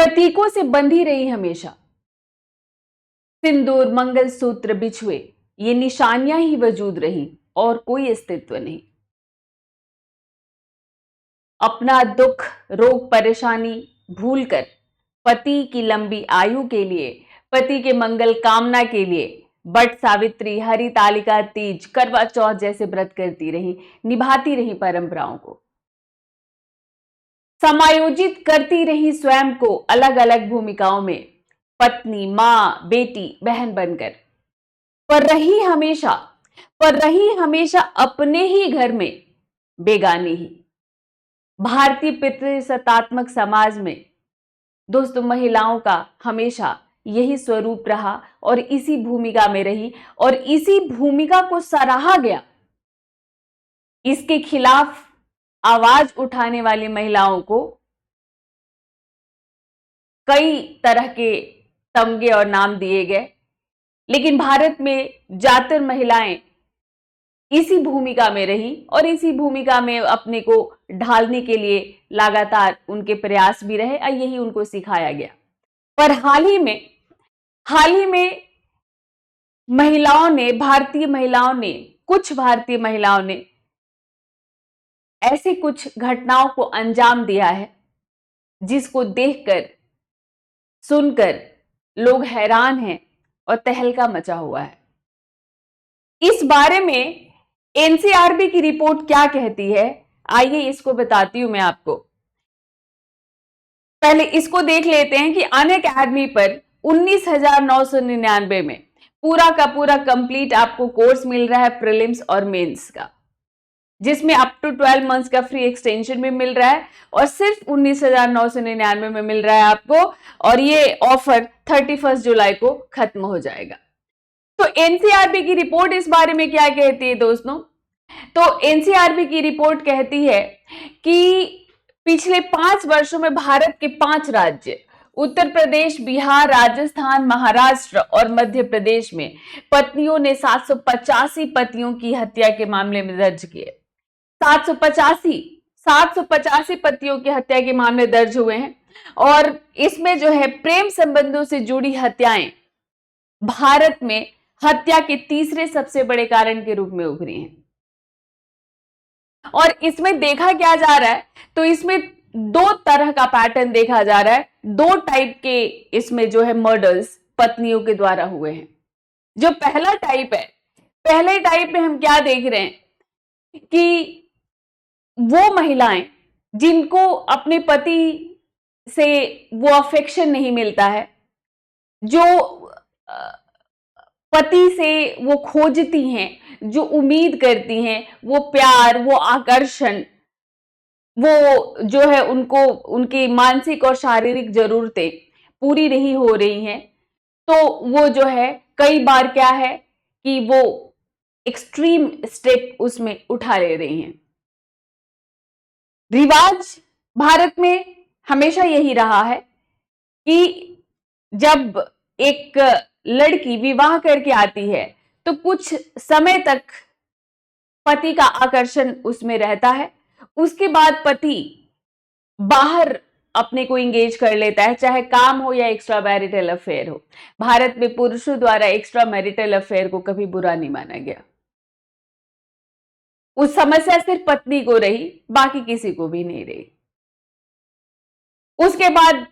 प्रतीकों से बंधी रही हमेशा। सिंदूर, मंगलसूत्र, बिछुए, ये निशानियां ही वजूद रही और कोई अस्तित्व नहीं। अपना दुख, रोग, परेशानी भूलकर पति की लंबी आयु के लिए, पति के मंगल कामना के लिए बट सावित्री, हरितालिका तीज, करवा चौथ जैसे व्रत करती रही, निभाती रही परंपराओं को, समायोजित करती रही स्वयं को अलग अलग भूमिकाओं में, पत्नी, मां, बेटी, बहन बनकर, पर रही हमेशा अपने ही घर में बेगानी ही। भारतीय पितृसत्तात्मक समाज में दोस्तों महिलाओं का हमेशा यही स्वरूप रहा और इसी भूमिका में रही और इसी भूमिका को सराहा गया। इसके खिलाफ आवाज उठाने वाली महिलाओं को कई तरह के तमगे और नाम दिए गए, लेकिन भारत में ज्यादातर महिलाएं इसी भूमिका में रही और इसी भूमिका में अपने को ढालने के लिए लगातार उनके प्रयास भी रहे और यही उनको सिखाया गया। पर हाल ही में कुछ भारतीय महिलाओं ने ऐसे कुछ घटनाओं को अंजाम दिया है जिसको देखकर, सुनकर लोग हैरान हैं और तहलका मचा हुआ है। इस बारे में एनसीआरबी की रिपोर्ट क्या कहती है, आइए इसको बताती हूं मैं आपको। पहले इसको देख लेते हैं कि अनअकैडमी पर 19,999 में पूरा का पूरा कंप्लीट आपको कोर्स मिल रहा है प्रीलिम्स और मेंस का, जिसमें अप टू 12 मंथ्स का फ्री एक्सटेंशन भी मिल रहा है और सिर्फ 19,999 में मिल रहा है आपको, और ये ऑफर 31 जुलाई को खत्म हो जाएगा। तो एनसीआरबी की रिपोर्ट इस बारे में क्या कहती है दोस्तों? तो एनसीआरबी की रिपोर्ट कहती है कि पिछले 5 वर्षों में भारत के 5 राज्य उत्तर प्रदेश, बिहार, राजस्थान, महाराष्ट्र और मध्य प्रदेश में पत्नियों ने 785 पतियों की हत्या के मामले में दर्ज किए। 785 पतियों की हत्या के मामले दर्ज हुए हैं और इसमें जो है प्रेम संबंधों से जुड़ी हत्याएं भारत में हत्या के तीसरे सबसे बड़े कारण के रूप में उभरी हैं। और इसमें देखा क्या जा रहा है, तो इसमें 2 तरह का पैटर्न देखा जा रहा है। 2 टाइप के इसमें जो है मर्डर्स पत्नियों के द्वारा हुए हैं। जो पहला टाइप है, पहले टाइप में हम क्या देख रहे हैं कि वो महिलाएं जिनको अपने पति से वो अफेक्शन नहीं मिलता है, जो पति से वो खोजती हैं, जो उम्मीद करती हैं, वो प्यार, वो आकर्षण, वो जो है उनको उनकी मानसिक और शारीरिक जरूरतें पूरी नहीं हो रही हैं, तो वो जो है कई बार क्या है कि वो एक्सट्रीम स्टेप उसमें उठा ले रही हैं। रिवाज भारत में हमेशा यही रहा है कि जब एक लड़की विवाह करके आती है तो कुछ समय तक पति का आकर्षण उसमें रहता है, उसके बाद पति बाहर अपने को इंगेज कर लेता है, चाहे काम हो या एक्स्ट्रा मैरिटल अफेयर हो। भारत में पुरुषों द्वारा एक्स्ट्रा मैरिटल अफेयर को कभी बुरा नहीं माना गया। उस समस्या सिर्फ पत्नी को रही, बाकी किसी को भी नहीं रही। उसके बाद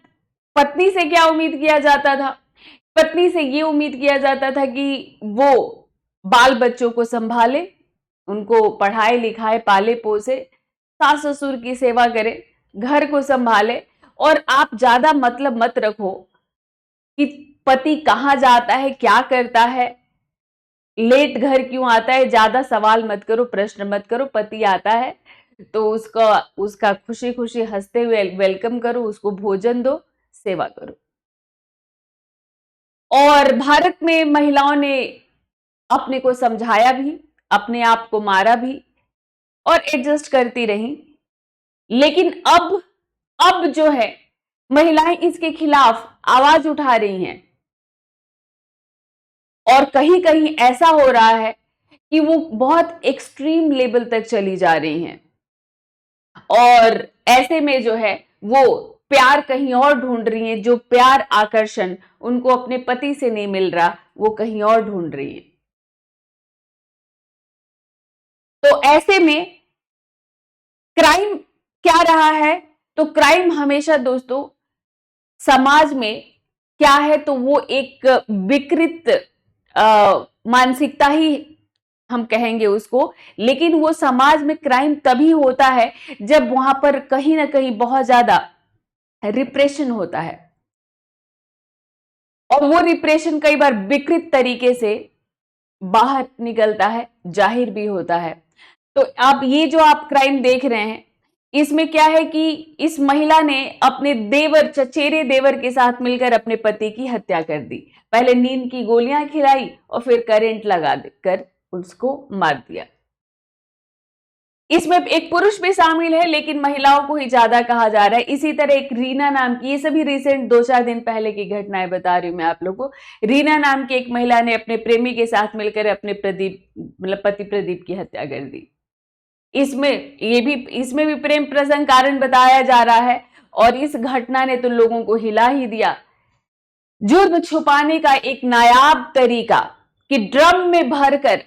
पत्नी से क्या उम्मीद किया जाता था? पत्नी से ये उम्मीद किया जाता था कि वो बाल बच्चों को संभाले, उनको पढ़ाए लिखाए, पाले पोसे, सास ससुर की सेवा करे, घर को संभाले, और आप ज्यादा मतलब मत रखो कि पति कहाँ जाता है, क्या करता है, लेट घर क्यों आता है, ज्यादा सवाल मत करो, प्रश्न मत करो। पति आता है तो उसका खुशी खुशी हंसते हुए वेलकम करो, उसको भोजन दो, सेवा करो। और भारत में महिलाओं ने अपने को समझाया भी, अपने आप को मारा भी और एडजस्ट करती रही। लेकिन अब जो है महिलाएं इसके खिलाफ आवाज उठा रही हैं और कहीं कहीं ऐसा हो रहा है कि वो बहुत एक्सट्रीम लेवल तक चली जा रही हैं और ऐसे में जो है वो प्यार कहीं और ढूंढ रही हैं, जो प्यार आकर्षण उनको अपने पति से नहीं मिल रहा, वो कहीं और ढूंढ रही हैं। तो ऐसे में क्राइम क्या रहा है? तो क्राइम हमेशा दोस्तों समाज में क्या है, तो वो एक विकृत मानसिकता ही हम कहेंगे उसको। लेकिन वो समाज में क्राइम तभी होता है जब वहां पर कहीं ना कहीं बहुत ज्यादा रिप्रेशन होता है, और वो रिप्रेशन कई बार विकृत तरीके से बाहर निकलता है, जाहिर भी होता है। तो अब ये जो आप क्राइम देख रहे हैं, इसमें क्या है कि इस महिला ने अपने देवर, चचेरे देवर के साथ मिलकर अपने पति की हत्या कर दी। पहले नींद की गोलियां खिलाई और फिर करंट लगा कर उसको मार दिया। इसमें एक पुरुष भी शामिल है, लेकिन महिलाओं को ही ज्यादा कहा जा रहा है। इसी तरह एक रीना नाम की, ये सभी रिसेंट 2-4 दिन पहले की घटनाएं बता रही हूं मैं आप लोगों को। रीना नाम की एक महिला ने अपने प्रेमी के साथ मिलकर अपने पति प्रदीप की हत्या कर दी। इसमें भी प्रेम प्रसंग कारण बताया जा रहा है, और इस घटना ने तो लोगों को हिला ही दिया। जुर्म छुपाने का एक नायाब तरीका कि ड्रम में भरकर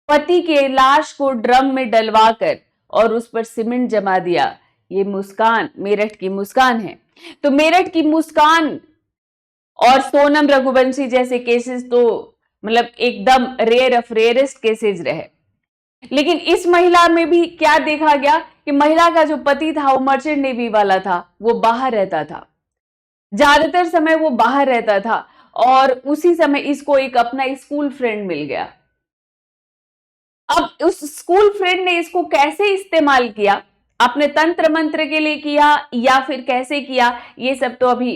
पति के लाश को ड्रम में डलवाकर और उस पर सीमेंट जमा दिया। ये मुस्कान, मेरठ की मुस्कान है। तो मेरठ की मुस्कान और सोनम रघुवंशी जैसे केसेस तो मतलब एकदम रेयर ऑफ रेयरेस्ट केसेस रहे। लेकिन इस महिला में भी क्या देखा गया कि महिला का जो पति था वो मर्चेंट नेवी वाला था, वो बाहर रहता था, ज्यादातर समय वो बाहर रहता था, और उसी समय इसको एक अपना स्कूल फ्रेंड मिल गया। अब उस स्कूल फ्रेंड ने इसको कैसे इस्तेमाल किया, अपने तंत्र मंत्र के लिए किया या फिर कैसे किया, ये सब तो अभी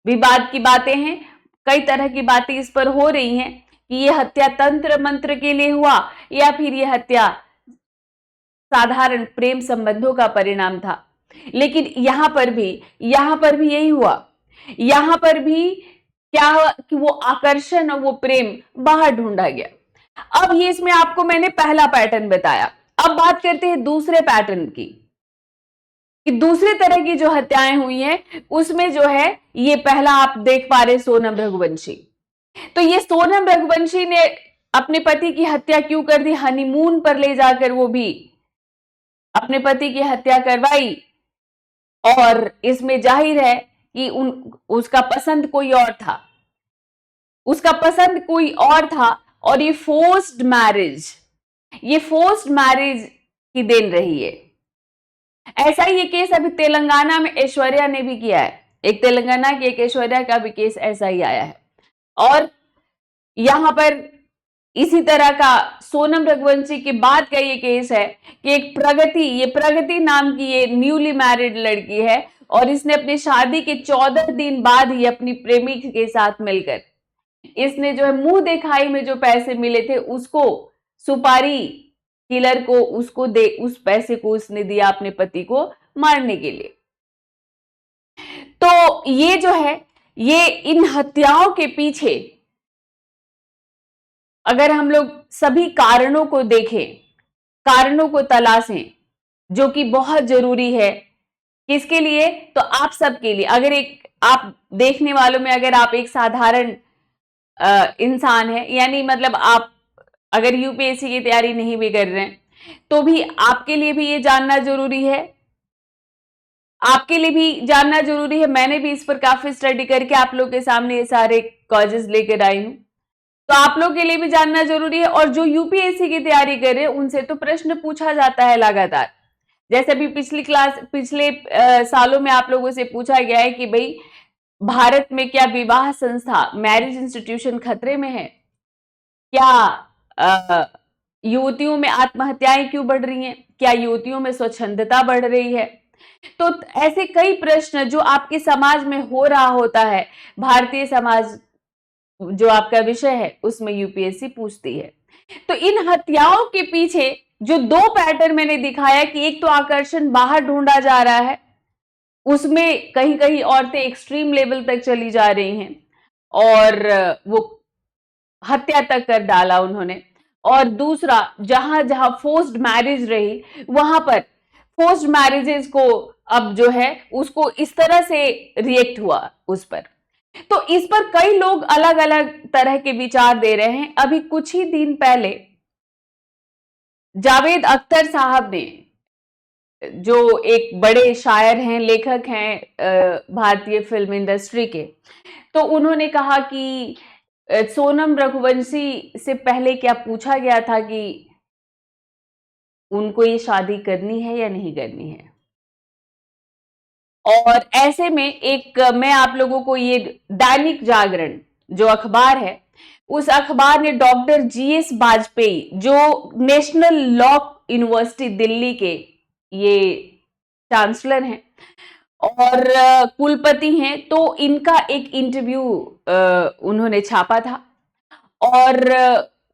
विवाद की बातें हैं। कई तरह की बातें इस पर हो रही हैं कि ये हत्या तंत्र मंत्र के लिए हुआ या फिर ये हत्या साधारण प्रेम संबंधों का परिणाम था। लेकिन यहां पर भी यही हुआ। यहां पर भी क्या हुआ कि वो आकर्षण और वो प्रेम बाहर ढूंढा गया। अब ये इसमें आपको मैंने पहला पैटर्न बताया। अब बात करते हैं दूसरे पैटर्न की, कि दूसरे तरह की जो हत्याएं हुई हैं उसमें जो है, ये पहला आप देख पा रहे सोनम रघुवंशी। तो ये सोनम रघुवंशी ने अपने पति की हत्या क्यों कर दी? हनीमून पर ले जाकर वो भी अपने पति की हत्या करवाई, और इसमें जाहिर है कि उसका पसंद कोई और था, और ये फोर्स्ड मैरिज की देन रही है। ऐसा ही ये केस अभी तेलंगाना में ऐश्वर्या ने भी किया है। एक तेलंगाना की एक ऐश्वर्या का भी केस ऐसा ही आया है। और यहां पर इसी तरह का सोनम रघुवंशी के बाद का ये केस है कि एक प्रगति नाम की ये न्यूली मैरिड लड़की है, और इसने अपनी शादी के 14 दिन बाद ही अपनी प्रेमी के साथ मिलकर इसने जो है मुंह दिखाई में जो पैसे मिले थे उसको, सुपारी किलर को उस पैसे को उसने दिया अपने पति को मारने के लिए। तो ये जो है, ये इन हत्याओं के पीछे अगर हम लोग सभी कारणों को देखें, कारणों को तलाशें, जो कि बहुत जरूरी है। किसके लिए? तो आप सबके लिए। अगर एक आप देखने वालों में अगर आप एक साधारण इंसान है, यानी मतलब आप अगर यूपीएससी की तैयारी नहीं भी कर रहे हैं, तो भी आपके लिए भी ये जानना जरूरी है। मैंने भी इस पर काफी स्टडी करके आप लोग के सामने ये सारे कॉजेस लेकर आई हूं, तो आप लोग के लिए भी जानना जरूरी है। और जो यूपीएससी की तैयारी कर रहे हैं उनसे तो प्रश्न पूछा जाता है लगातार। जैसे अभी पिछले सालों में आप लोगों से पूछा गया है कि भाई भारत में क्या विवाह संस्था, मैरिज इंस्टीट्यूशन खतरे में है? क्या युवतियों में आत्महत्याएं क्यों बढ़ रही हैं? क्या युवतियों में स्वच्छंदता बढ़ रही है? तो ऐसे कई प्रश्न जो आपके समाज में हो रहा होता है, भारतीय समाज जो आपका विषय है उसमें यूपीएससी पूछती है। तो इन हत्याओं के पीछे जो 2 पैटर्न मैंने दिखाया कि एक तो आकर्षण बाहर ढूंढा जा रहा है, उसमें कहीं कहीं औरतें एक्सट्रीम लेवल तक चली जा रही हैं और वो हत्या तक कर डाला उन्होंने। और दूसरा, जहां जहां फोर्स्ड मैरिज रही, वहां पर फोर्स्ड मैरिजेस को अब जो है उसको इस तरह से रिएक्ट हुआ उस पर। तो इस पर कई लोग अलग अलग तरह के विचार दे रहे हैं। अभी कुछ ही दिन पहले जावेद अख्तर साहब ने, जो एक बड़े शायर हैं, लेखक हैं भारतीय फिल्म इंडस्ट्री के, तो उन्होंने कहा कि सोनम रघुवंशी से पहले क्या पूछा गया था कि उनको ये शादी करनी है या नहीं करनी है। और ऐसे में एक मैं आप लोगों को ये दैनिक जागरण जो अखबार है, उस अखबार ने डॉक्टर जीएस वाजपेयी, जो नेशनल लॉ यूनिवर्सिटी दिल्ली के ये चांसलर हैं और कुलपति हैं, तो इनका एक इंटरव्यू उन्होंने छापा था और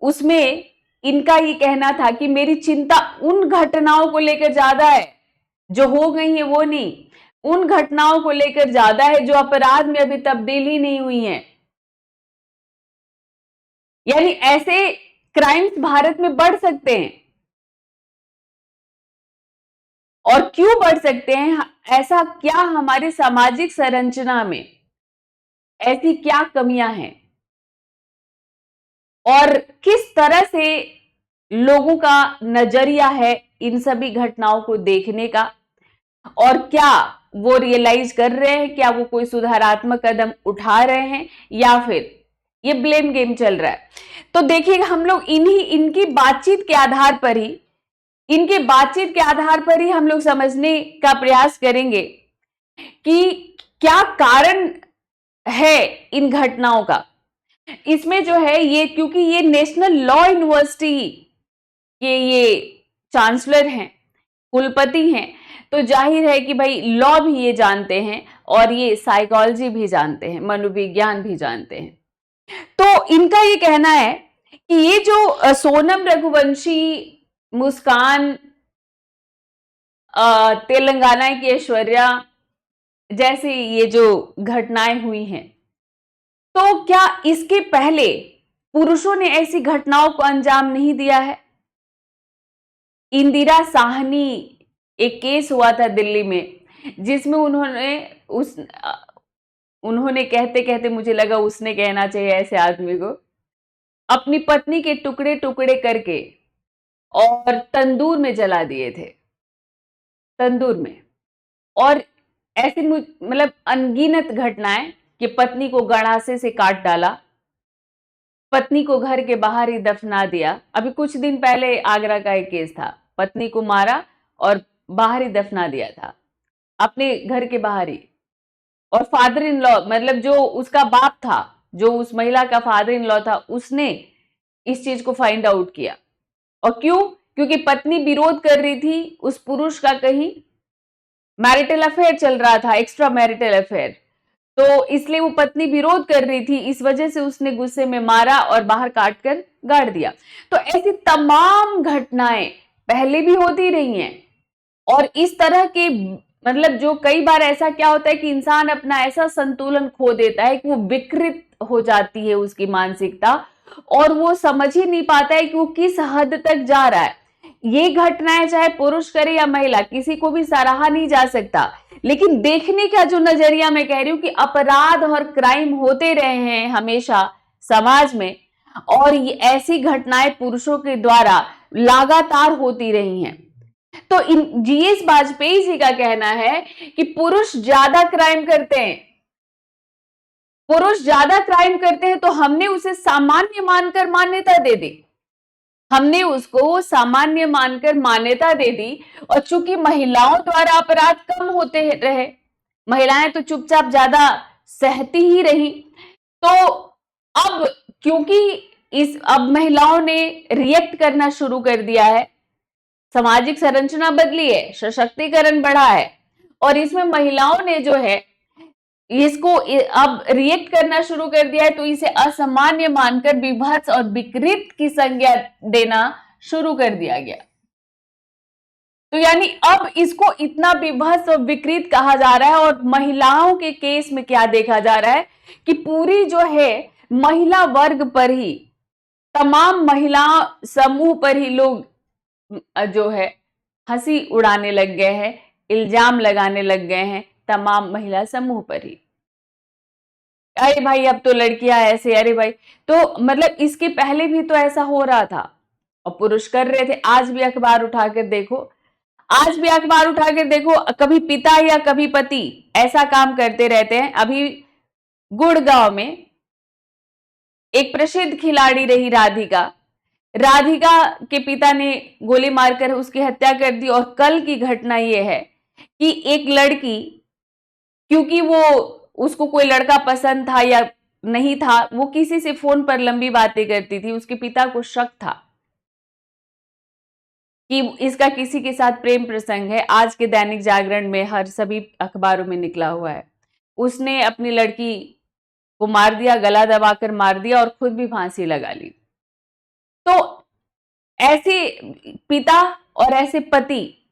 उसमें इनका ये कहना था कि मेरी चिंता उन घटनाओं को लेकर ज्यादा है जो हो गई है, वो नहीं, उन घटनाओं को लेकर ज्यादा है जो अपराध में अभी तब्दीली नहीं हुई है। यानी ऐसे क्राइम्स भारत में बढ़ सकते हैं। और क्यों बढ़ सकते हैं? ऐसा क्या हमारी सामाजिक संरचना में ऐसी क्या कमियां हैं और किस तरह से लोगों का नजरिया है इन सभी घटनाओं को देखने का, और क्या वो रियलाइज कर रहे हैं, क्या वो कोई सुधारात्मक कदम उठा रहे हैं या फिर ये ब्लेम गेम चल रहा है। तो देखिए, हम लोग इनकी बातचीत के आधार पर ही हम लोग समझने का प्रयास करेंगे कि क्या कारण है इन घटनाओं का। इसमें जो है ये, क्योंकि ये नेशनल लॉ यूनिवर्सिटी के ये चांसलर हैं, कुलपति हैं, तो जाहिर है कि भाई लॉ भी ये जानते हैं और ये साइकोलॉजी भी जानते हैं, मनोविज्ञान भी जानते हैं। तो इनका ये कहना है कि ये जो सोनम रघुवंशी, मुस्कान, तेलंगाना की ऐश्वर्या जैसी ये जो घटनाएं हुई हैं, तो क्या इसके पहले पुरुषों ने ऐसी घटनाओं को अंजाम नहीं दिया है? इंदिरा साहनी एक केस हुआ था दिल्ली में, जिसमें उन्होंने कहते कहते मुझे लगा उसने कहना चाहिए ऐसे आदमी को, अपनी पत्नी के टुकड़े टुकड़े करके और तंदूर में जला दिए थे, तंदूर में। और ऐसे मतलब अनगिनत घटनाएं कि पत्नी को गड़ासे से काट डाला, पत्नी को घर के बाहर ही दफना दिया। अभी कुछ दिन पहले आगरा का एक केस था, पत्नी को मारा और बाहर ही दफना दिया था, अपने घर के बाहर ही। और फादर इन लॉ, मतलब जो उसका बाप था, जो उस महिला का फादर इन लॉ था, उसने इस चीज को फाइंड आउट किया। और क्यों? क्योंकि पत्नी विरोध कर रही थी उस पुरुष का, कहीं मैरिटल अफेयर चल रहा था, एक्स्ट्रा मैरिटल अफेयर, तो इसलिए वो पत्नी विरोध कर रही थी, इस वजह से उसने गुस्से में मारा और बाहर काट कर गाड़ दिया। तो ऐसी तमाम घटनाएं पहले भी होती रही हैं। और इस तरह के, मतलब जो कई बार ऐसा क्या होता है कि इंसान अपना ऐसा संतुलन खो देता है कि वो विकृत हो जाती है उसकी मानसिकता, और वो समझ ही नहीं पाता है कि वो किस हद तक जा रहा है। ये घटनाएं चाहे पुरुष करे या महिला, किसी को भी सराहा नहीं जा सकता, लेकिन देखने का जो नजरिया मैं कह रही हूं कि अपराध और क्राइम होते रहे हैं हमेशा समाज में, और ये ऐसी घटनाएं पुरुषों के द्वारा लगातार होती रही हैं। तो जीएस वाजपेयी जी का कहना है कि पुरुष ज्यादा क्राइम करते हैं, तो हमने उसे सामान्य मानकर मान्यता दे दी, हमने उसको सामान्य मानकर मान्यता दे दी। और चूंकि महिलाओं द्वारा अपराध कम होते रहे, महिलाएं तो चुपचाप ज्यादा सहती ही रही, तो अब क्योंकि अब महिलाओं ने रिएक्ट करना शुरू कर दिया है, सामाजिक संरचना बदली है, सशक्तिकरण बढ़ा है, और इसमें महिलाओं ने जो है इसको अब रिएक्ट करना शुरू कर दिया है, तो इसे असामान्य मानकर विभत्स और विकृत की संज्ञा देना शुरू कर दिया गया। तो यानी अब इसको इतना विभत्स और विकृत कहा जा रहा है। और महिलाओं के केस में क्या देखा जा रहा है कि पूरी जो है महिला वर्ग पर ही, तमाम महिला समूह पर ही लोग जो है हंसी उड़ाने लग गए हैं इल्जाम लगाने लग गए हैं तमाम महिला समूह पर ही। अरे भाई अब तो लड़कियां ऐसे, अरे भाई, तो मतलब इसके पहले भी तो ऐसा हो रहा था और पुरुष कर रहे थे। आज भी अखबार उठाकर देखो, आज भी अखबार उठाकर देखो, कभी पिता या कभी पति ऐसा काम करते रहते हैं। अभी गुड़गांव में एक प्रसिद्ध खिलाड़ी रही राधिका, राधिका के पिता ने गोली मारकर उसकी हत्या कर दी। और कल की घटना यह है कि एक लड़की, क्योंकि वो उसको कोई लड़का पसंद था या नहीं था, वो किसी से फोन पर लंबी बातें करती थी। उसके पिता को शक था कि इसका किसी के साथ प्रेम प्रसंग है। आज के दैनिक जागरण में, हर सभी अखबारों में निकला हुआ है। उसने अपनी लड़की को मार दिया, गला दबाकर मार दिया और खुद भी फांसी लगा ली। तो ऐसे पिता और ऐसे पति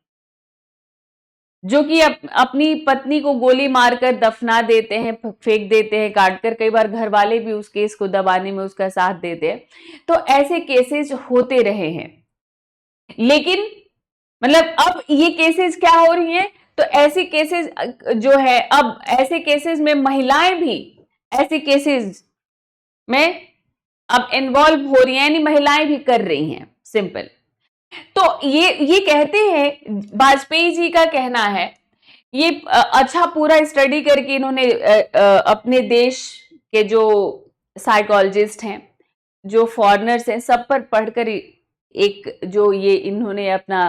जो कि अपनी पत्नी को गोली मारकर दफना देते हैं, फेंक देते हैं काटकर, कई बार घर वाले भी उस केस को दबाने में उसका साथ देते हैं। तो ऐसे केसेस होते रहे हैं। लेकिन मतलब अब ये केसेस क्या हो रही हैं, तो ऐसे केसेस जो है, अब ऐसे केसेस में महिलाएं भी ऐसे केसेस में अब इन्वॉल्व हो रही हैं, यानी महिलाएं भी कर रही हैं, सिंपल। तो ये कहते हैं, वाजपेयी जी का कहना है, ये अच्छा पूरा स्टडी करके इन्होंने अपने देश के जो साइकोलॉजिस्ट हैं, जो फॉरेनर्स हैं, सब पर पढ़कर एक जो ये इन्होंने अपना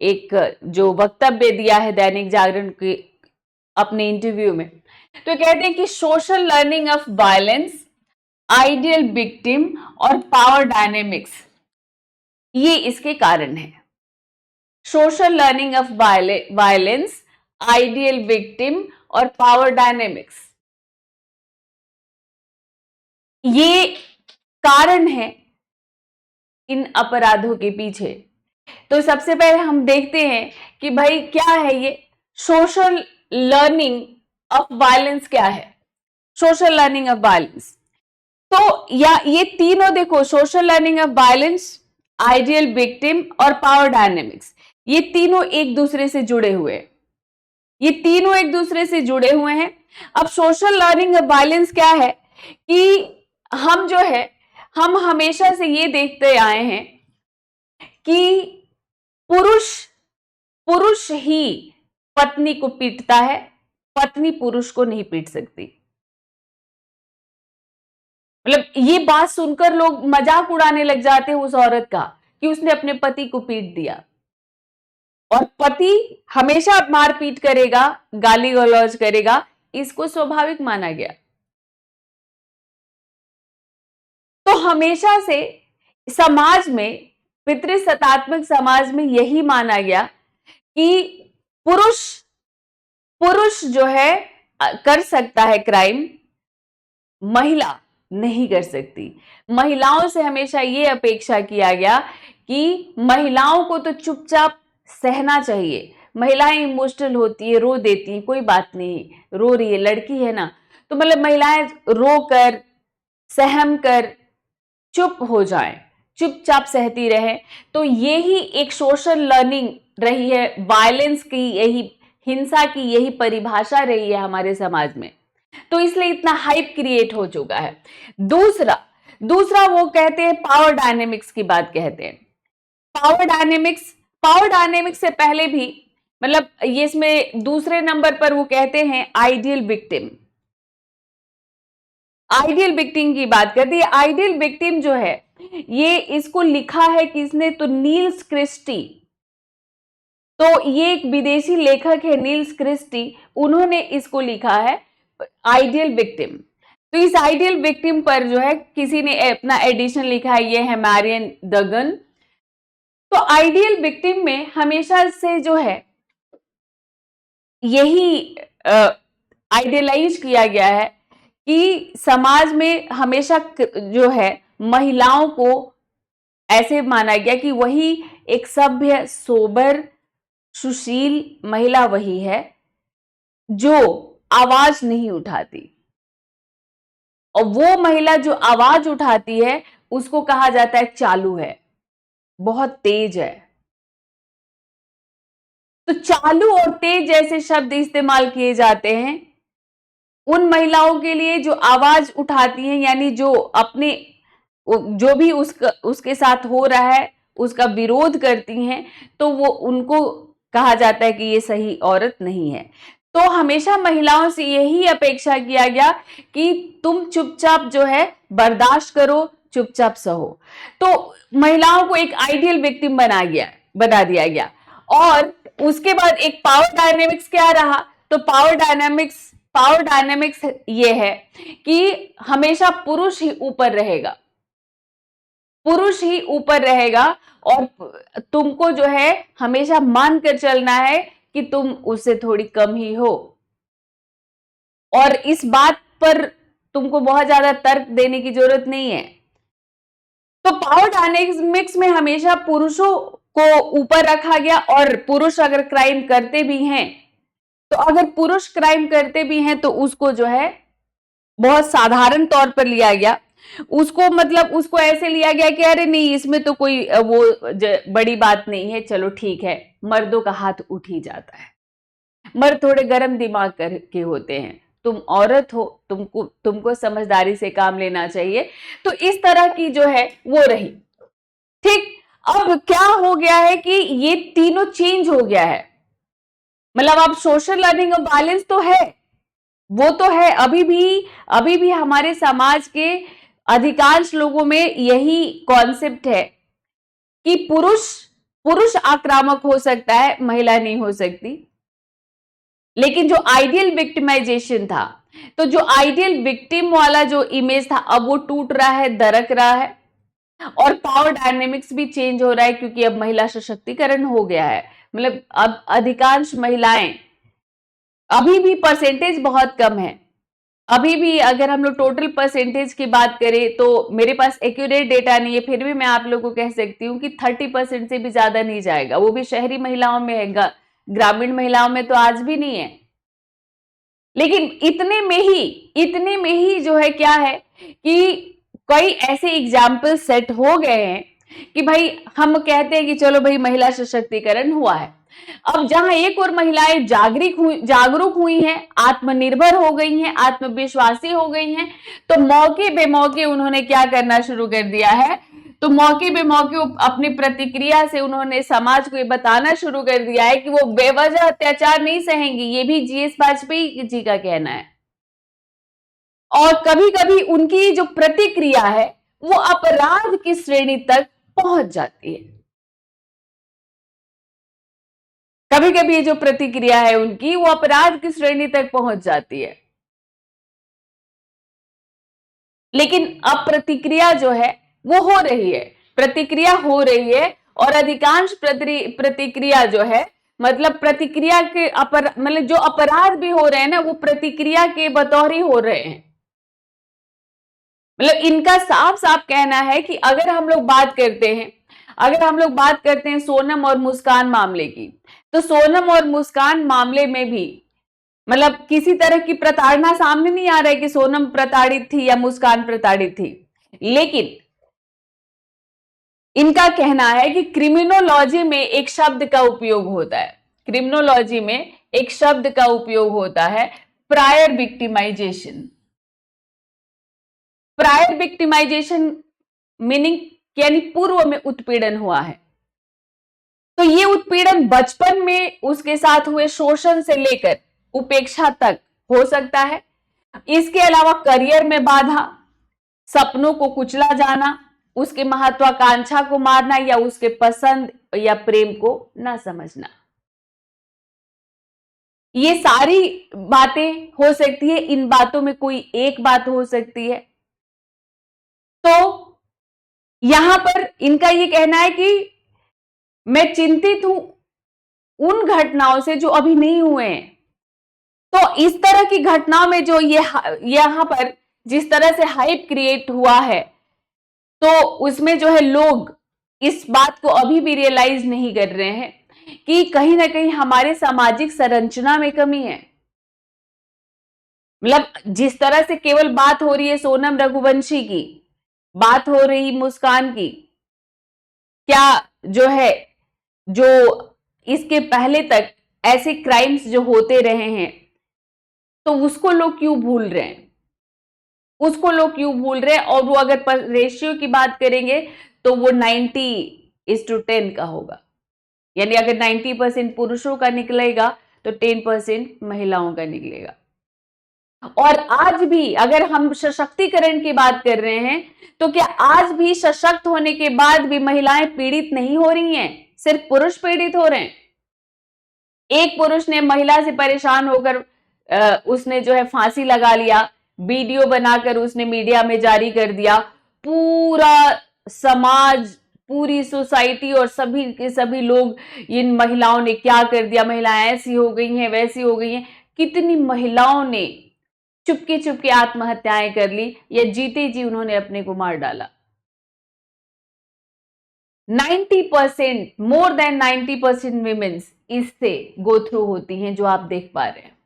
एक जो वक्तव्य दिया है दैनिक जागरण के अपने इंटरव्यू में, तो कहते हैं कि social learning of violence, ideal victim और पावर डायनेमिक्स, ये इसके कारण है। Social learning of violence, ideal victim और पावर डायनेमिक्स, ये कारण है इन अपराधों के पीछे। तो सबसे पहले हम देखते हैं कि भाई क्या है ये सोशल लर्निंग ऑफ वायलेंस, क्या है सोशल लर्निंग ऑफ वायलेंस। तो या ये तीनों देखो, social learning of violence, ideal victim और पावर डायनेमिक्स, ये तीनों एक दूसरे से जुड़े हुए हैं। ये तीनों एक दूसरे से जुड़े हुए हैं। अब सोशल लर्निंग ऑफ वायलेंस क्या है कि हम जो है, हम हमेशा से ये देखते आए हैं कि पुरुष ही पत्नी को पीटता है, पत्नी पुरुष को नहीं पीट सकती। मतलब ये बात सुनकर लोग मजाक उड़ाने लग जाते हैं उस औरत का कि उसने अपने पति को पीट दिया। और पति हमेशा मारपीट करेगा, गाली गलौज करेगा, इसको स्वाभाविक माना गया। तो हमेशा से समाज में, पितृसत्तात्मक समाज में यही माना गया कि पुरुष जो है कर सकता है क्राइम, महिला नहीं कर सकती। महिलाओं से हमेशा ये अपेक्षा किया गया कि महिलाओं को तो चुपचाप सहना चाहिए। महिलाएं इमोशनल होती है, रो देती है, कोई बात नहीं, रो रही है, लड़की है ना, तो मतलब महिलाएं रो कर, सहम कर चुप हो जाएं, चुपचाप सहती रहे। तो यही एक सोशल लर्निंग रही है, वायलेंस की, यही हिंसा की यही परिभाषा रही है हमारे समाज में। तो इसलिए इतना हाइप क्रिएट हो चुका है। दूसरा वो कहते हैं पावर डायनेमिक्स की बात कहते हैं। पावर डायनेमिक्स से पहले भी, मतलब ये इसमें दूसरे नंबर पर वो कहते हैं आइडियल विक्टिम। आइडियल विक्टिम की बात करती है। आइडियल विक्टिम जो है, ये इसको लिखा है किसने, तो नील्स क्रिस्टी। तो ये एक विदेशी लेखक है नील्स क्रिस्टी, उन्होंने इसको लिखा है आइडियल विक्टिम। तो इस आइडियल विक्टिम पर जो है किसी ने अपना एडिशन लिखा है, ये है मैरियन डगन। तो आइडियल विक्टिम में हमेशा से जो है यही आइडियलाइज किया गया है कि समाज में हमेशा जो है महिलाओं को ऐसे माना गया कि वही एक सभ्य, सोबर, सुशील महिला वही है जो आवाज नहीं उठाती। और वो महिला जो आवाज उठाती है उसको कहा जाता है चालू है, बहुत तेज है। तो तो चालू और तेज जैसे शब्द इस्तेमाल किए जाते हैं उन महिलाओं के लिए जो आवाज उठाती हैं, यानी जो अपने जो भी उसके साथ हो रहा है उसका विरोध करती हैं, तो वो उनको कहा जाता है कि ये सही औरत नहीं है। तो हमेशा महिलाओं से यही अपेक्षा किया गया कि तुम चुपचाप जो है बर्दाश्त करो, चुपचाप सहो। तो महिलाओं को एक आइडियल विक्टिम बना दिया गया। और उसके बाद एक पावर डायनेमिक्स क्या रहा? तो पावर डायनेमिक्स ये है कि हमेशा पुरुष ही ऊपर रहेगा, पुरुष ही ऊपर रहेगा, और तुमको जो है हमेशा मान कर चलना है कि तुम उससे थोड़ी कम ही हो। और इस बात पर तुमको बहुत ज्यादा तर्क देने की जरूरत नहीं है। तो पावर डायनेमिक्स में हमेशा पुरुषों को ऊपर रखा गया, और पुरुष अगर क्राइम करते भी हैं, तो अगर पुरुष क्राइम करते भी हैं तो उसको जो है बहुत साधारण तौर पर लिया गया। उसको मतलब उसको ऐसे लिया गया कि अरे नहीं, इसमें तो कोई वो बड़ी बात नहीं है, चलो ठीक है। मर्दों का हाथ उठ ही जाता है, मर्द थोड़े गर्म दिमाग के होते हैं, तुम औरत हो, तुमको समझदारी से काम लेना चाहिए। तो इस तरह की जो है वो रही। ठीक, अब क्या हो गया है कि ये तीनों चेंज हो गया है। मतलब अब सोशल लर्निंग ऑफ वायलेंस तो है, वो तो है, अभी भी हमारे समाज के अधिकांश लोगों में यही कॉन्सेप्ट है कि पुरुष आक्रामक हो सकता है, महिला नहीं हो सकती। लेकिन जो आइडियल विक्टिमाइजेशन था, तो जो आइडियल विक्टिम वाला जो इमेज था, अब वो टूट रहा है, दरक रहा है। और पावर डायनेमिक्स भी चेंज हो रहा है, क्योंकि अब महिला सशक्तिकरण हो गया है। मतलब अब अधिकांश महिलाएं, अभी भी परसेंटेज बहुत कम है, अभी भी अगर हम लोग टोटल परसेंटेज की बात करें तो मेरे पास एक्यूरेट डेटा नहीं है, फिर भी मैं आप लोगों को कह सकती हूँ कि 30% से भी ज्यादा नहीं जाएगा। वो भी शहरी महिलाओं में है, ग्रामीण महिलाओं में तो आज भी नहीं है। लेकिन इतने में ही जो है क्या है कि कई ऐसे एग्जाम्पल सेट हो गए हैं कि भाई हम कहते हैं कि चलो भाई महिला सशक्तिकरण हुआ है। अब जहां एक और महिलाएं जागरूक हुई हैं, आत्मनिर्भर हो गई हैं, आत्मविश्वासी हो गई हैं, तो मौके बेमौके उन्होंने क्या करना शुरू कर दिया है? तो मौके बेमौके अपनी प्रतिक्रिया से उन्होंने समाज को ये बताना शुरू कर दिया है कि वो बेवजह अत्याचार नहीं सहेंगी। ये भी जीएस वाजपेयी जी का कहना है। और कभी कभी उनकी जो प्रतिक्रिया है वो अपराध की श्रेणी तक पहुंच जाती है। कभी कभी जो प्रतिक्रिया है उनकी वो अपराध की श्रेणी तक पहुंच जाती है। लेकिन अब प्रतिक्रिया जो है वो हो रही है, प्रतिक्रिया हो रही है, और अधिकांश प्रतिक्रिया जो है, मतलब प्रतिक्रिया के मतलब जो अपराध भी हो रहे हैं ना, वो प्रतिक्रिया के बतौर ही हो रहे हैं। मतलब इनका साफ साफ कहना है कि अगर हम लोग बात करते हैं सोनम और मुस्कान मामले की, तो सोनम और मुस्कान मामले में भी मतलब किसी तरह की प्रताड़ना सामने नहीं आ रहा है कि सोनम प्रताड़ित थी या मुस्कान प्रताड़ित थी। लेकिन इनका कहना है कि क्रिमिनोलॉजी में एक शब्द का उपयोग होता है, क्रिमिनोलॉजी में एक शब्द का उपयोग होता है, prior victimisation. Prior victimisation meaning यानी पूर्व में उत्पीड़न हुआ है। तो ये उत्पीड़न बचपन में उसके साथ हुए शोषण से लेकर उपेक्षा तक हो सकता है। इसके अलावा करियर में बाधा, सपनों को कुचला जाना, उसके महत्वाकांक्षा को मारना, या उसके पसंद या प्रेम को ना समझना, ये सारी बातें हो सकती है। इन बातों में कोई एक बात हो सकती है। तो यहां पर इनका ये कहना है कि मैं चिंतित हूं उन घटनाओं से जो अभी नहीं हुए हैं। तो इस तरह की घटनाओं में जो ये यहां पर जिस तरह से हाइप क्रिएट हुआ है, तो उसमें जो है लोग इस बात को अभी भी रियलाइज नहीं कर रहे हैं कि कहीं ना कहीं हमारे सामाजिक संरचना में कमी है। मतलब जिस तरह से केवल बात हो रही है सोनम रघुवंशी की, बात हो रही मुस्कान की, क्या जो है जो इसके पहले तक ऐसे क्राइम्स जो होते रहे हैं, तो उसको लोग क्यों भूल रहे हैं, उसको लोग क्यों भूल रहे हैं। और वो अगर रेशियो की बात करेंगे तो वो 90:10 का होगा, यानी अगर 90% पुरुषों का निकलेगा तो 10% महिलाओं का निकलेगा। और आज भी अगर हम सशक्तिकरण की बात कर रहे हैं, तो क्या आज भी सशक्त होने के बाद भी महिलाएं पीड़ित नहीं हो रही हैं, सिर्फ पुरुष पीड़ित हो रहे हैं। एक पुरुष ने महिला से परेशान होकर उसने जो है फांसी लगा लिया, वीडियो बनाकर उसने मीडिया में जारी कर दिया, पूरा समाज, पूरी सोसाइटी और सभी के सभी लोग, इन महिलाओं ने क्या कर दिया, महिलाएं ऐसी हो गई हैं, वैसी हो गई हैं। कितनी महिलाओं ने चुपके चुपके आत्महत्याएं कर ली या जीते जी उन्होंने अपने को मार डाला। 90%, मोर देन 90% विमेन्स इससे गो थ्रू होती हैं, जो आप देख पा रहे हैं,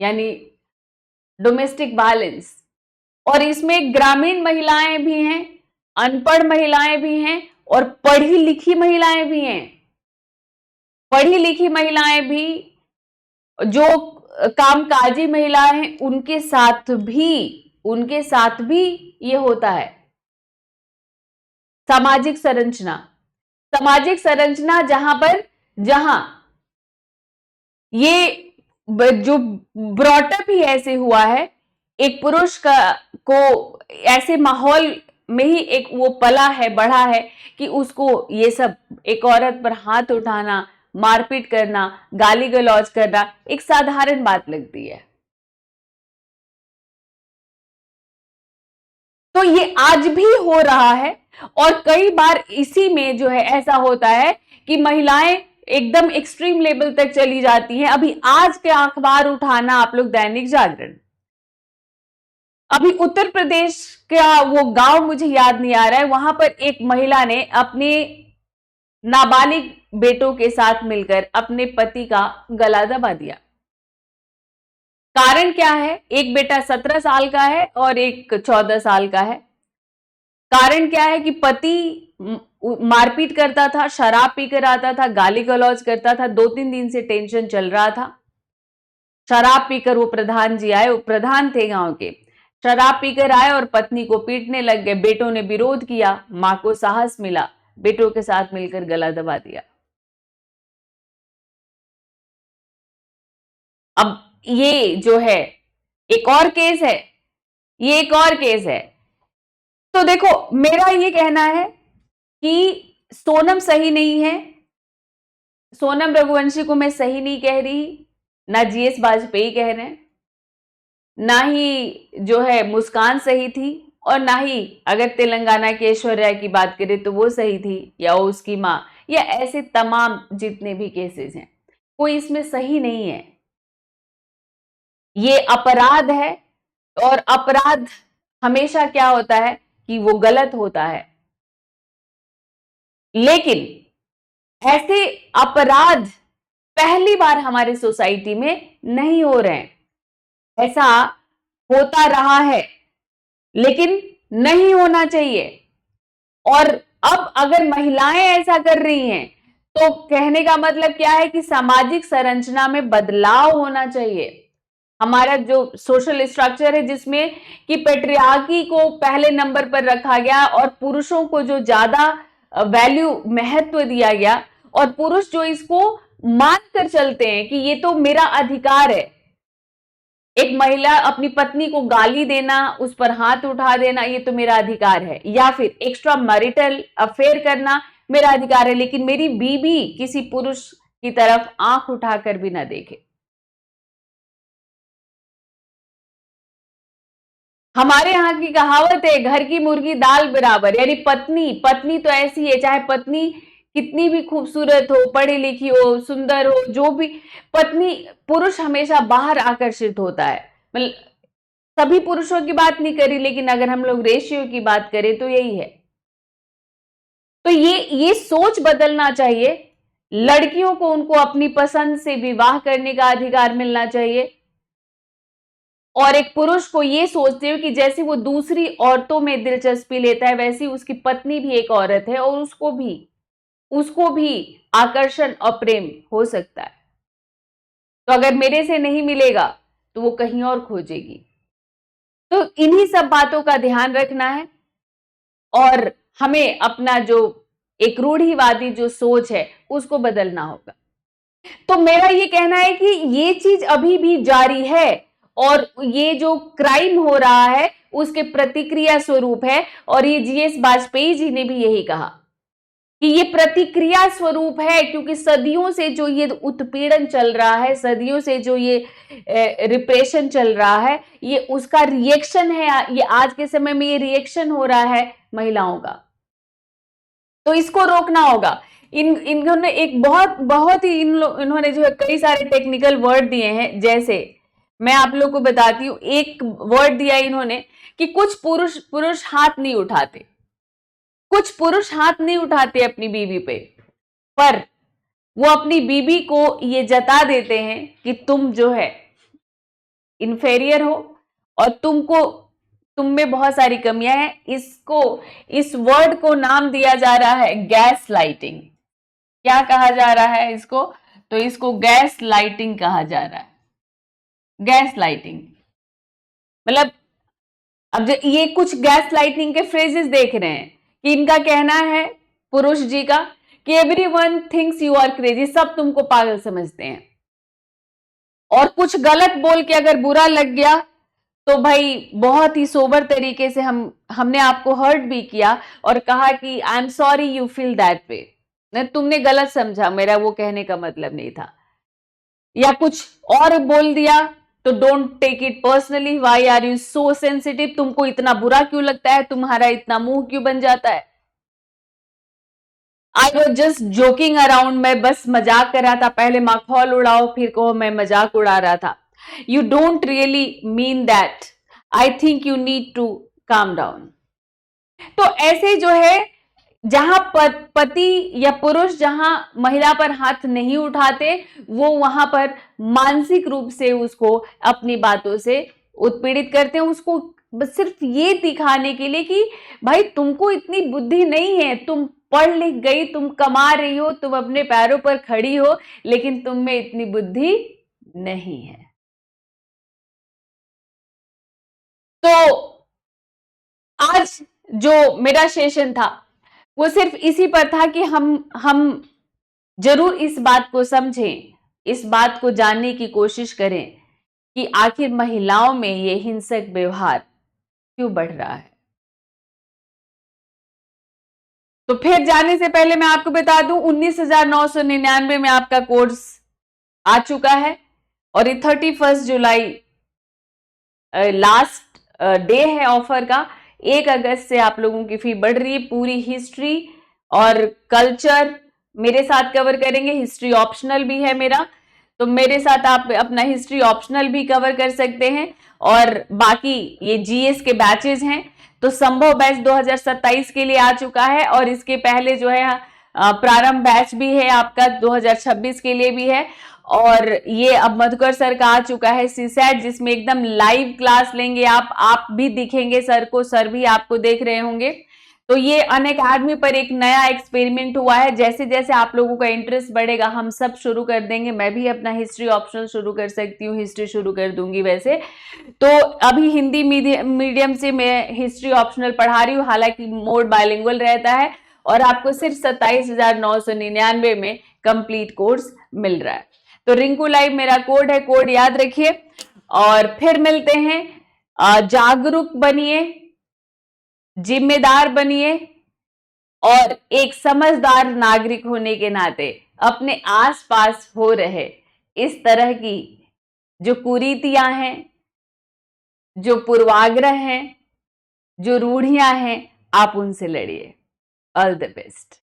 यानी डोमेस्टिक वायलेंस। और इसमें ग्रामीण महिलाएं भी हैं, अनपढ़ महिलाएं भी हैं और पढ़ी लिखी महिलाएं भी हैं। पढ़ी लिखी महिलाएं भी, जो कामकाजी महिलाएं हैं, उनके साथ भी ये होता है। सामाजिक संरचना जहां ये जो ब्रॉटअप ही ऐसे हुआ है, एक पुरुष को ऐसे माहौल में ही एक वो पला है, बढ़ा है कि उसको ये सब, एक औरत पर हाथ उठाना, मारपीट करना, गाली गलौज करना एक साधारण बात लगती है। तो ये आज भी हो रहा है। और कई बार इसी में जो है ऐसा होता है कि महिलाएं एकदम एक्सट्रीम लेवल तक चली जाती हैं। अभी आज के अखबार उठाना आप लोग, दैनिक जागरण, अभी उत्तर प्रदेश का वो गांव मुझे याद नहीं आ रहा है, वहां पर एक महिला ने अपने नाबालिग बेटों के साथ मिलकर अपने पति का गला दबा दिया। कारण क्या है? एक बेटा 17 साल का है और एक 14 साल का है। कारण क्या है कि पति मारपीट करता था, शराब पीकर आता था, गाली गलौज करता था, 2-3 दिन से टेंशन चल रहा था। शराब पीकर वो प्रधान जी आए, वो प्रधान थे गांव के, शराब पीकर आए और पत्नी को पीटने लग गए। बेटों ने विरोध किया, मां को साहस मिला, बेटों के साथ मिलकर गला दबा दिया। अब ये जो है एक और केस है, ये एक और केस है। तो देखो, मेरा ये कहना है कि सोनम सही नहीं है, सोनम रघुवंशी को मैं सही नहीं कह रही, ना जीएस वाजपेयी कह रहे हैं, ना ही जो है मुस्कान सही थी, और ना ही अगर तेलंगाना के ऐश्वर्या की बात करें तो वो सही थी, या उसकी मां, या ऐसे तमाम जितने भी केसेस हैं, कोई इसमें सही नहीं है। ये अपराध है, और अपराध हमेशा क्या होता है कि वो गलत होता है। लेकिन ऐसे अपराध पहली बार हमारे सोसाइटी में नहीं हो रहे हैं। ऐसा होता रहा है, लेकिन नहीं होना चाहिए। और अब अगर महिलाएं ऐसा कर रही हैं, तो कहने का मतलब क्या है कि सामाजिक संरचना में बदलाव होना चाहिए। हमारा जो सोशल स्ट्रक्चर है, जिसमें कि पेट्रियार्की को पहले नंबर पर रखा गया और पुरुषों को जो ज्यादा वैल्यू, महत्व दिया गया, और पुरुष जो इसको मानकर चलते हैं कि ये तो मेरा अधिकार है। एक महिला अपनी पत्नी को गाली देना, उस पर हाथ उठा देना, ये तो मेरा अधिकार है। या फिर एक्स्ट्रा मैरिटल अफेयर करना मेरा अधिकार है, लेकिन मेरी बीवी किसी पुरुष की तरफ आंख उठाकर भी ना देखे। हमारे यहाँ की कहावत है, घर की मुर्गी दाल बराबर, यानी पत्नी तो ऐसी है, चाहे पत्नी कितनी भी खूबसूरत हो, पढ़ी लिखी हो, सुंदर हो, जो भी, पत्नी, पुरुष हमेशा बाहर आकर्षित होता है। मतलब सभी पुरुषों की बात नहीं करी, लेकिन अगर हम लोग रेशियो की बात करें तो यही है। तो ये सोच बदलना चाहिए। लड़कियों को उनको अपनी पसंद से विवाह करने का अधिकार मिलना चाहिए, और एक पुरुष को ये सोचते हो कि जैसे वो दूसरी औरतों में दिलचस्पी लेता है, वैसी उसकी पत्नी भी एक औरत है और उसको भी आकर्षण और प्रेम हो सकता है। तो अगर मेरे से नहीं मिलेगा तो वो कहीं और खोजेगी। तो इन्हीं सब बातों का ध्यान रखना है और हमें अपना जो एक रूढ़िवादी जो सोच है उसको बदलना होगा। तो मेरा ये कहना है कि ये चीज अभी भी जारी है और ये जो क्राइम हो रहा है उसके प्रतिक्रिया स्वरूप है, और ये जीएस वाजपेयी जी ने भी यही कहा कि ये प्रतिक्रिया स्वरूप है, क्योंकि सदियों से जो ये उत्पीड़न चल रहा है, सदियों से जो ये रिप्रेशन चल रहा है, ये उसका रिएक्शन है। ये आज के समय में ये रिएक्शन हो रहा है महिलाओं का, तो इसको रोकना होगा। इन्होंने एक बहुत ही इन्होंने जो है कई सारे टेक्निकल वर्ड दिए हैं। जैसे मैं आप लोग को बताती हूं, एक वर्ड दिया इन्होंने कि कुछ पुरुष हाथ नहीं उठाते, कुछ पुरुष हाथ नहीं उठाते अपनी बीवी पे, पर वो अपनी बीवी को ये जता देते हैं कि तुम जो है इंफेरियर हो और तुम में बहुत सारी कमियां हैं। इस वर्ड को नाम दिया जा रहा है गैस लाइटिंग। क्या कहा जा रहा है इसको? तो इसको गैस लाइटिंग कहा जा रहा है। गैस लाइटिंग मतलब, अब ये कुछ गैस लाइटिंग के फ्रेजेस देख रहे हैं कि इनका कहना है पुरुष जी का कि everyone thinks you are crazy, सब तुमको पागल समझते हैं, और कुछ गलत बोल के अगर बुरा लग गया तो भाई बहुत ही सोबर तरीके से हमने आपको हर्ट भी किया और कहा कि I am sorry you feel that way, तुमने गलत समझा, मेरा वो कहने का मतलब नहीं था, या कुछ और बोल दिया तो don't take it personally, why are you so sensitive, तुमको इतना बुरा क्यों लगता है, तुम्हारा इतना मुंह क्यों बन जाता है, I was just joking around, मैं बस मजाक कर रहा था, पहले माखौल उड़ाओ फिर कहो मैं मजाक उड़ा रहा था, you don't really mean that, I think you need to calm down. तो ऐसे जो है जहां पति या पुरुष जहां महिला पर हाथ नहीं उठाते, वो वहां पर मानसिक रूप से उसको अपनी बातों से उत्पीड़ित करते हैं, उसको बस सिर्फ ये दिखाने के लिए कि भाई तुमको इतनी बुद्धि नहीं है, तुम पढ़ लिख गई, तुम कमा रही हो, तुम अपने पैरों पर खड़ी हो, लेकिन तुम में इतनी बुद्धि नहीं है। तो आज जो मेरा सेशन था वो सिर्फ इसी पर था कि हम जरूर इस बात को समझें, इस बात को जानने की कोशिश करें कि आखिर महिलाओं में ये हिंसक व्यवहार क्यों बढ़ रहा है। तो फिर जाने से पहले मैं आपको बता दूं 19,999 में आपका कोर्स आ चुका है और ये 31 जुलाई लास्ट डे है ऑफर का। 1 अगस्त से आप लोगों की फी बढ़ रही है। पूरी हिस्ट्री और कल्चर मेरे साथ कवर करेंगे, हिस्ट्री ऑप्शनल भी है मेरा, तो मेरे साथ आप अपना हिस्ट्री ऑप्शनल भी कवर कर सकते हैं। और बाकी ये जीएस के बैचेज हैं, तो संभव बैच 2027 के लिए आ चुका है और इसके पहले जो है प्रारंभ बैच भी है आपका 2026 के लिए भी है। और ये अब मधुकर सर का आ चुका है सीसैट, जिसमें एकदम लाइव क्लास लेंगे आप भी दिखेंगे सर को, सर भी आपको देख रहे होंगे। तो ये अनअकैडमी पर एक नया एक्सपेरिमेंट हुआ है। जैसे जैसे आप लोगों का इंटरेस्ट बढ़ेगा हम सब शुरू कर देंगे। मैं भी अपना हिस्ट्री ऑप्शनल शुरू कर सकती हूँ, हिस्ट्री शुरू कर दूंगी वैसे तो। अभी हिंदी मीडियम से मैं हिस्ट्री ऑप्शनल पढ़ा रही हूँ, हालांकि मोड बाइलिंगुअल रहता है, और आपको सिर्फ 27,999 में कंप्लीट कोर्स मिल रहा है। तो रिंकू लाइव मेरा कोड है, कोड याद रखिए। और फिर मिलते हैं। जागरूक बनिए, जिम्मेदार बनिए, और एक समझदार नागरिक होने के नाते अपने आसपास हो रहे इस तरह की जो कुरीतियां हैं, जो पूर्वाग्रह हैं, जो रूढ़ियां हैं, आप उनसे लड़िए। All the best.